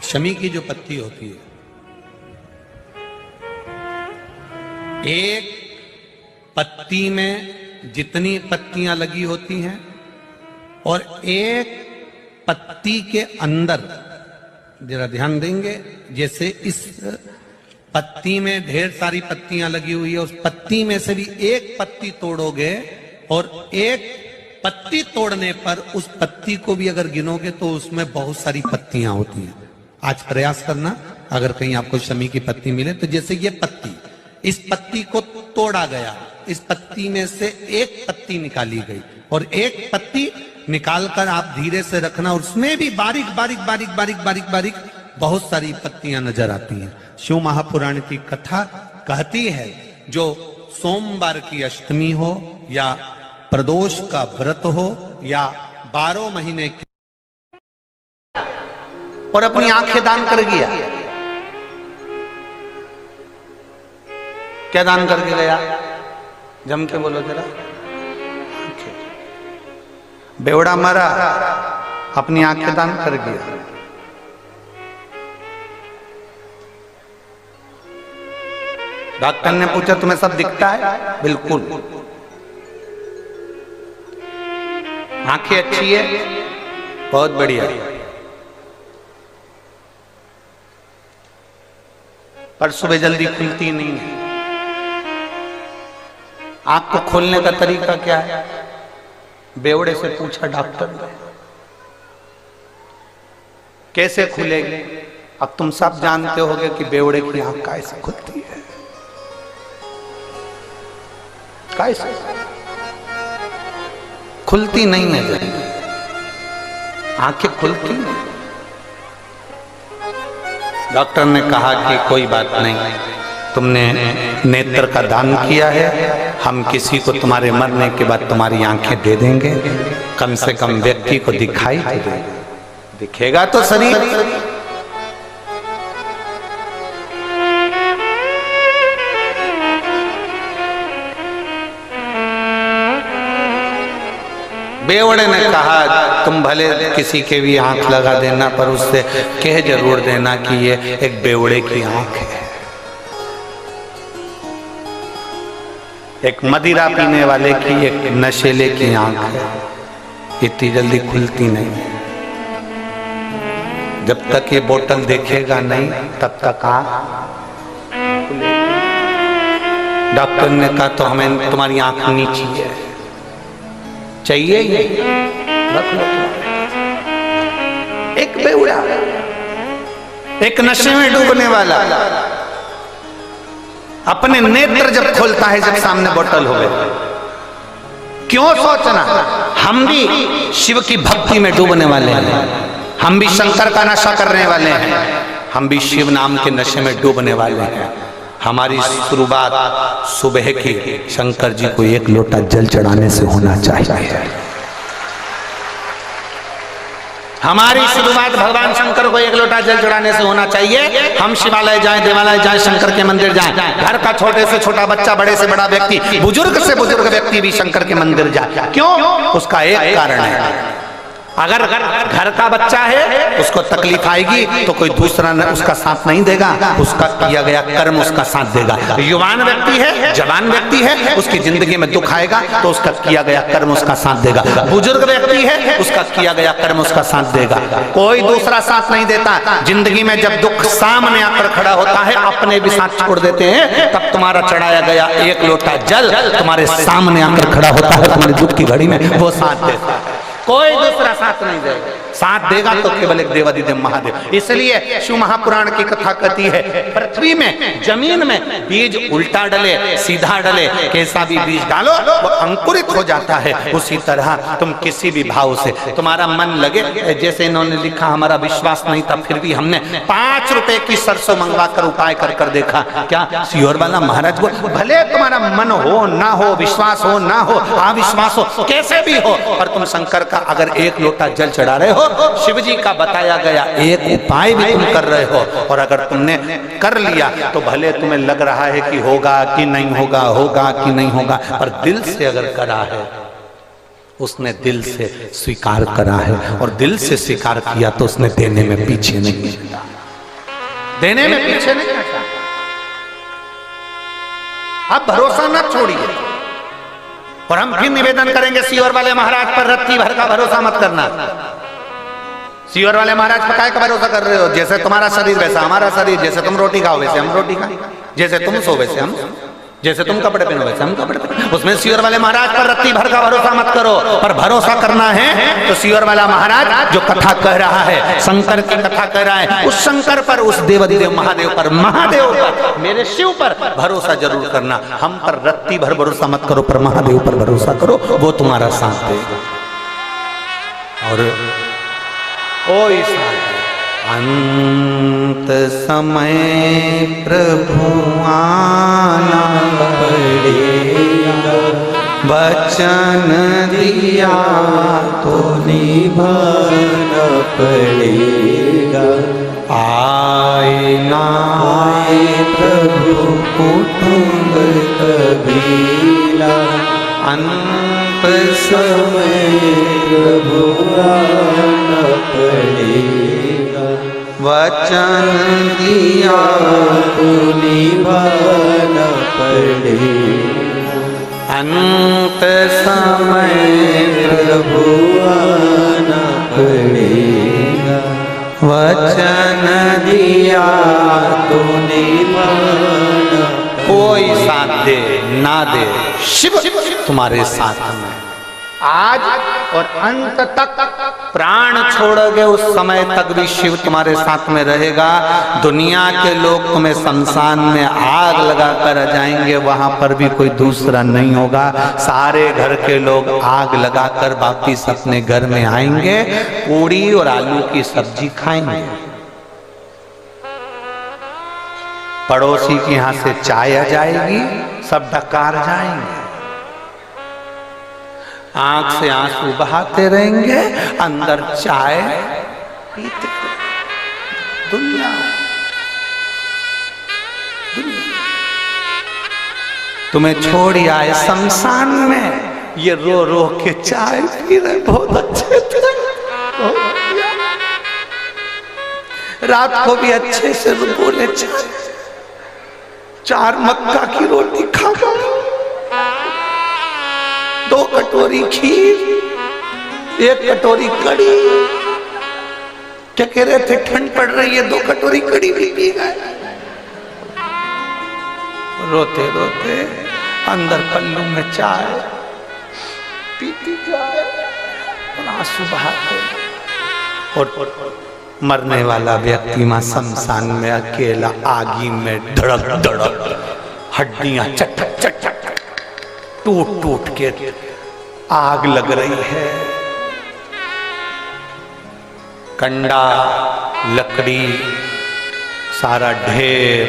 शमी की जो पत्ती होती है, एक पत्ती में जितनी पत्तियां लगी होती हैं और एक पत्ती के अंदर, जरा ध्यान देंगे, जैसे इस पत्ती में ढेर सारी पत्तियां लगी हुई है, उस पत्ती में से भी एक पत्ती तोड़ोगे और एक पत्ती तोड़ने पर उस पत्ती को भी अगर गिनोगे तो उसमें बहुत सारी पत्तियां होती हैं। आज प्रयास करना, अगर कहीं आपको शमी की पत्ती मिले तो जैसे ये पत्ती, इस पत्ती को तोड़ा गया, इस पत्ती में से एक पत्ती निकाली गई और एक पत्ती निकालकर आप धीरे से रखना, और उसमें भी बारीक बारीक बारीक बारीक बारीक बारीक बहुत सारी पत्तियां नजर आती हैं। शिव महापुराण की कथा कहती है, जो सोमवार की अष्टमी हो या प्रदोष का व्रत हो या 12 महीने की, और अपनी आंखें दान कर गया, क्या दान करके गया? जम के बोलो जरा। बेवड़ा मरा, अपनी आंखें दान कर गया। डॉक्टर ने पूछा तुम्हें सब दिखता है? बिल्कुल। आंखें अच्छी है? बहुत बढ़िया। पर सुबह जल्दी खुलती नहीं है। आंख को खोलने का तरीका क्या है? बेवड़े से पूछा डॉक्टर ने, कैसे खुलेगी? अब तुम सब जानते होगे कि बेवड़े की आंख कैसे खुलती है। कैसे खुलती नहीं है, आंखें खुलती नहीं। डॉक्टर ने कहा कि कोई बात नहीं, तुमने नेत्र का दान किया है, हम किसी को तुम्हारे मरने के बाद तुम्हारी आंखें दे देंगे, कम से कम व्यक्ति को दिखाई तो दे, दिखेगा तो शरीर। बेवड़े ने कहा तुम भले किसी के भी आंख लगा देना, पर उससे कह जरूर देना कि ये एक बेवड़े की आंख है। एक मदिरा पीने वाले की, एक नशेले की आंख है, इतनी जल्दी खुलती नहीं। जब तक ये बोतल देखेगा नहीं तब तक आंख। डॉक्टर ने कहा तो हमें तुम्हारी आंख नीची है, चाहिए ही रख लो। एक बेवड़ा, एक नशे में डूबने वाला अपने नेत्र जब खोलता है, जब सामने बोतल हो गई, क्यों सोचना? हम भी शिव की भक्ति में डूबने वाले हैं, हम भी शंकर का नशा करने वाले हैं, हम भी शिव नाम के नशे में डूबने वाले हैं। हमारी शुरुआत सुबह की शंकर जी को एक लोटा जल चढ़ाने से होना चाहिए। हमारी शुरुआत भगवान शंकर को एक लोटा जल चढ़ाने से होना चाहिए। हम शिवालय जाएं, देवालय जाएं, शंकर के मंदिर जाएं, घर का छोटे से छोटा बच्चा, बड़े से बड़ा व्यक्ति, बुजुर्ग से बुजुर्ग व्यक्ति भी शंकर के मंदिर जाए। क्यों? उसका एक कारण है, अगर घर का बच्चा है उसको तकलीफ आएगी तो कोई दूसरा उसका साथ नहीं देगा, उसका किया गया कर्म उसका साथ देगा। युवान व्यक्ति है, जवान व्यक्ति है, उसकी जिंदगी में दुख आएगा तो उसका किया गया कर्म उसका साथ देगा। बुजुर्ग व्यक्ति है, उसका किया गया कर्म उसका साथ देगा, कोई दूसरा साथ नहीं देता। जिंदगी में जब दुख सामने आकर खड़ा होता है, अपने भी साथ छोड़ देते हैं, तब तुम्हारा चढ़ाया गया एक लोटा जल तुम्हारे सामने आकर खड़ा होता है, तुम्हारी दुख की घड़ी में वो साथ देता है, कोई दूसरा साथ नहीं देगा। साथ देगा तो केवल एक देवादिदेव महादेव। इसलिए शिव महापुराण की कथा कहती है, पृथ्वी में, जमीन में बीज उल्टा डले सीधा डले, कैसा भी बीज डालो वो अंकुरित हो जाता है। उसी तरह तुम किसी भी भाव से तुम्हारा मन लगे, जैसे इन्होंने लिखा, हमारा विश्वास नहीं था फिर भी हमने 5 रुपए की सरसों मंगवा कर उपाय कर कर देखा। क्या सियोर वाला महाराज को, भले तुम्हारा मन हो ना हो, विश्वास हो ना हो, अविश्वास हो, कैसे भी हो, पर तुम शंकर का अगर एक लोटा जल चढ़ा रहे हो, शिव जी का बताया गया एक उपाय भी तुम कर रहे हो, और अगर तुमने कर लिया तो भले तुम्हें लग रहा है कि होगा कि नहीं होगा, होगा कि नहीं होगा, पर दिल से अगर करा है, उसने दिल से स्वीकार करा है, और दिल से स्वीकार किया तो उसने देने में पीछे नहीं हटा। देने में पीछे नहीं हटा। अब भरोसा न छोड़िए। और हम फिर निवेदन करेंगे सीहोर वाले महाराज पर रत्ती भर का भरोसा मत करना। सीहोर वाले महाराज पर काय का भरोसा कर रहे हो? जैसे तुम्हारा शरीर वैसा हमारा शरीर, जैसे तुम रोटी खाओ वैसे हम रोटी खाएं, जैसे तुम सो वैसे हम, जैसे तुम कपड़े पहनो वैसे हम कपड़े पहनो। उसमें सीहोर वाले महाराज पर रत्ती भर का भरोसा मत करो। पर भरोसा करना है तो सीहोर वाला महाराज जो कथा कह रहा है, शंकर की कथा कह रहा है, उस शंकर पर, उस देवदेव महादेव पर, महादेव पर, मेरे शिव पर भरोसा जरूर करना। हम पर रत्ती भर भरोसा मत करो, पर महादेव पर भरोसा करो, वो तुम्हारा साथ देगा। और ओ अंत समय प्रभु आना पड़ेगा, वचन दिया तो निभाना पड़ेगा। आए ना आए प्रभु कुटुंब कबीला, अंत समय प्रभु आना पड़ेगा, वचन दिया तो निभाना पड़ेगा। अंत समय प्रभु आना पड़ेगा, वचन दिया तो निभाना। कोई साथ दे ना दे, शिव तुम्हारे साथ में आज और अंत तक। प्राण छोड़ोगे उस समय तक भी शिव तुम्हारे साथ में रहेगा। दुनिया के लोग तुम्हें शमशान में आग लगा कर जाएंगे, वहां पर भी कोई दूसरा नहीं होगा। सारे घर के लोग आग लगाकर वापिस अपने घर में आएंगे, पूड़ी और आलू की सब्जी खाएंगे। पड़ोसी के यहां से चाय आ जाएगी, सब डकार जाएंगे, आंख से आंसू बहाते रहेंगे, अंदर चाय पीते। दुनिया तुम्हें छोड़ आए शमशान में, ये रो रो के चाय पी रहे, बहुत अच्छे थे, रात को भी अच्छे से बोले चार मक्का की रोटी खा, 2 कटोरी खीर, 1 कटोरी कड़ी। क्या कह रहे थे? ठंड पड़ रही है, 2 कटोरी कड़ी भी पी गए। रोते रोते अंदर पल्लू में चाय पीती जाए और आंसू बहाते। और मरने वाला व्यक्ति मां शमशान में अकेला आगी में धड़क धड़क, हड्डियां चटक चटक टूट टूट के आग लग रही है। कंडा, लकड़ी, सारा ढेर,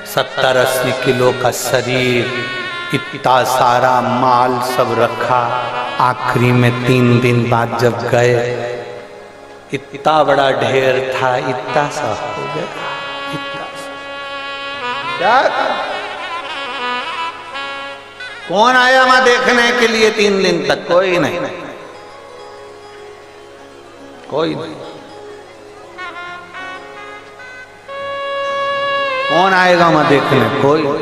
70-80 किलो का शरीर, इतना सारा माल सब रखा। आखिरी में 3 दिन बाद जब गए, इतना बड़ा ढेर था, इतना सा हो गया, इतना सा। क्या कौन आया वहां देखने के लिए 3 दिन तक? कोई नहीं, कोई नहीं। कौन आएगा वहां देखने? कोई कोई।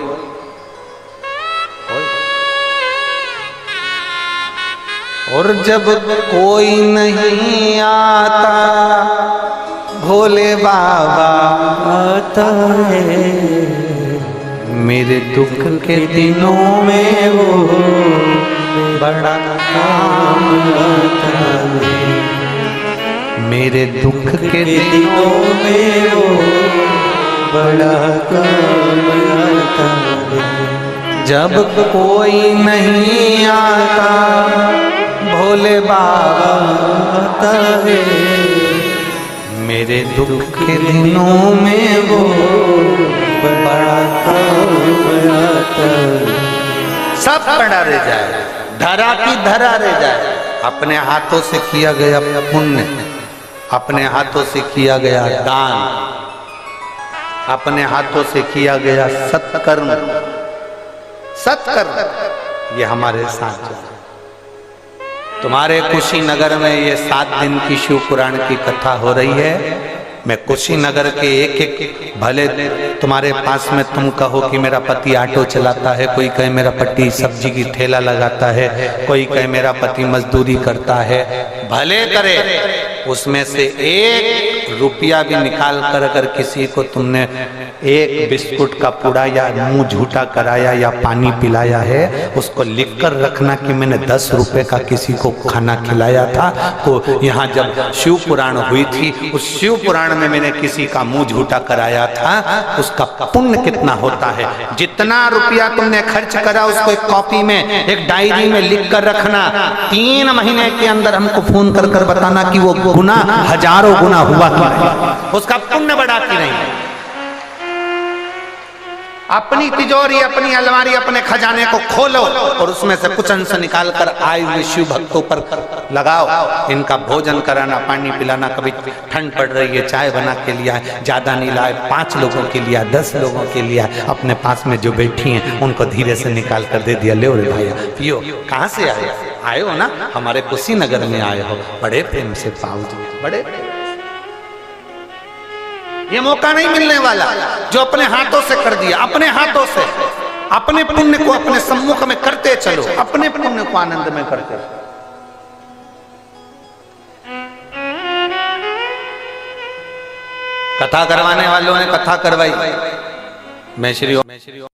और जब कोई नहीं आता, भोले बाबा आता है। मेरे दुख के दिनों में वो बड़ा काम आता है। मेरे दुख के दिनों में वो बड़ा काम आता है। जब कोई नहीं आता, भोले बाबा आता है। मेरे दुख के दिनों में वो बड़ा काम आता है। सब पड़ा रह जाए, धरा की धरा रह जाए। अपने हाथों से किया गया पुण्य, अपने हाथों से किया गया दान, अपने हाथों से किया गया सत्कर्म, सत्कर्म, ये हमारे साथ चला। तुम्हारे कुशीनगर में ये 7 दिन की शिव पुराण की कथा हो रही है। मैं कुशीनगर के एक एक, भले तुम्हारे पास में तुम कहो कि मेरा पति ऑटो चलाता है, कोई कहे मेरा पति सब्जी की ठेला लगाता है, कोई कहे मेरा पति मजदूरी करता है, भले करे, उसमें से 1 रुपया भी निकाल कर अगर किसी को तुमने एक बिस्कुट का पूड़ा या मुंह झूठा कराया या पानी पिलाया है, उसको लिख कर रखना कि मैंने 10 रुपए का किसी को खाना खिलाया था। तो यहाँ जब शिव पुराण हुई थी, उस शिव पुराण में मैंने किसी का मुंह झूठा कराया था, उसका पुण्य कितना होता है। जितना रुपया तुमने खर्च करा उसको एक कॉपी में, एक डायरी में लिख कर रखना। 3 महीने के अंदर हमको फोन कर कर बताना कि वो गुना हजारों गुना हुआ कि नहीं, उसका पुण्य बढ़ा कि नहीं। अपनी तिजोरी, अपनी अलमारी, अपने खजाने को खोलो और उसमें से कुछ अंश निकाल कर आए हुए शिव भक्तों पर लगाओ। इनका भोजन कराना, पानी पिलाना, कभी ठंड पड़ रही है चाय बना के लिया है, ज्यादा नहीं लाए, 5 लोगों के लिए, 10 लोगों के लिए, अपने पास में जो बैठी हैं उनको धीरे से निकाल कर दे दिया, ले रे भैया पियो। कहाँ से आए हो ना, हमारे कुशीनगर में आए हो, बड़े प्रेम से पाओ जी, बड़े ये मौका नहीं मिलने वाला जो अपने हाथों से कर दिया। अपने हाथों से अपने पुण्य को अपने सम्मुख में करते चलो, अपने पुण्य को आनंद में करते चलो। कथा करवाने वालों ने कथा करवाई, मैं श्री